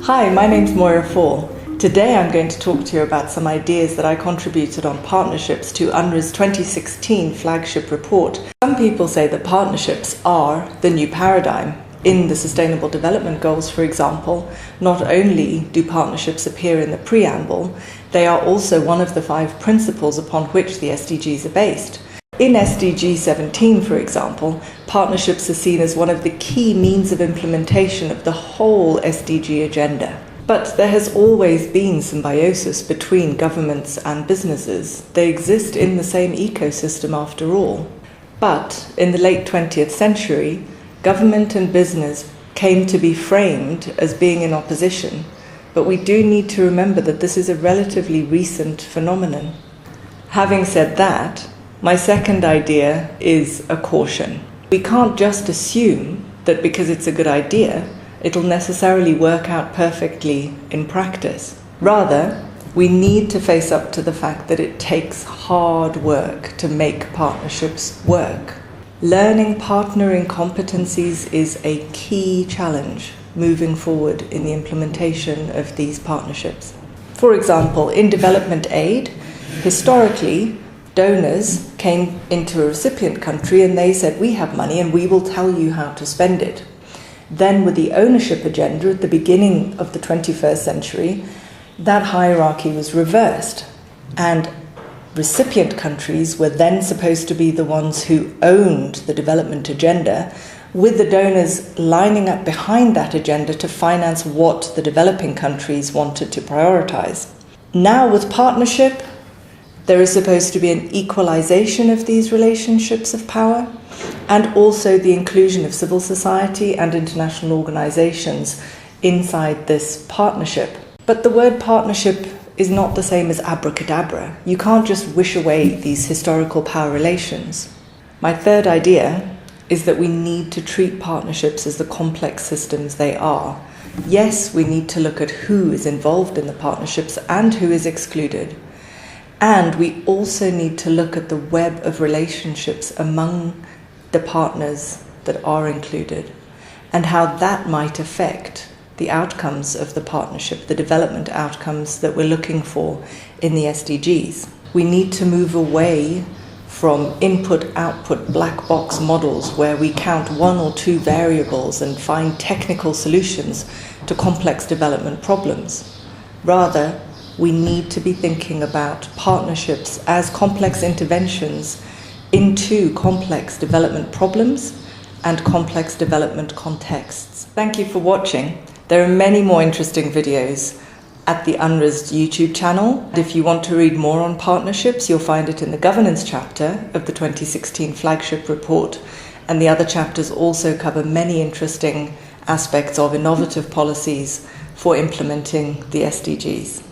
Hi, my name's Moira Faul. Today I'm going to talk to you about some ideas that I contributed on partnerships to UNRISD's 2016 flagship report. Some people say that partnerships are the new paradigm. In the Sustainable Development Goals, for example, not only do partnerships appear in the preamble, they are also one of the 5 principles upon which the SDGs are based. In SDG 17, for example, partnerships are seen as one of the key means of implementation of the whole SDG agenda. But there has always been symbiosis between governments and businesses. They exist in the same ecosystem after all. But in the late 20th century, government and business came to be framed as being in opposition. But we do need to remember that this is a relatively recent phenomenon. Having said that, my second idea is a caution. We can't just assume that because it's a good idea, it'll necessarily work out perfectly in practice. Rather, we need to face up to the fact that it takes hard work to make partnerships work. Learning partnering competencies is a key challenge moving forward in the implementation of these partnerships. For example, in development aid, historically, donors came into a recipient country and they said, we have money and we will tell you how to spend it. Then with the ownership agenda at the beginning of the 21st century, that hierarchy was reversed, and recipient countries were then supposed to be the ones who owned the development agenda, with the donors lining up behind that agenda to finance what the developing countries wanted to prioritize. Now with partnership, there is supposed to be an equalization of these relationships of power, and also the inclusion of civil society and international organizations inside this partnership. But the word partnership is not the same as abracadabra. You can't just wish away these historical power relations. My third idea is that we need to treat partnerships as the complex systems they are. Yes, we need to look at who is involved in the partnerships and who is excluded. And we also need to look at the web of relationships among the partners that are included and how that might affect the outcomes of the partnership, the development outcomes that we're looking for in the SDGs. We need to move away from input-output black box models where we count 1 or 2 variables and find technical solutions to complex development problems. Rather, we need to be thinking about partnerships as complex interventions into complex development problems and complex development contexts. Thank you for watching. There are many more interesting videos at the UNRISD YouTube channel. If you want to read more on partnerships, you'll find it in the governance chapter of the 2016 flagship report, and the other chapters also cover many interesting aspects of innovative policies for implementing the SDGs.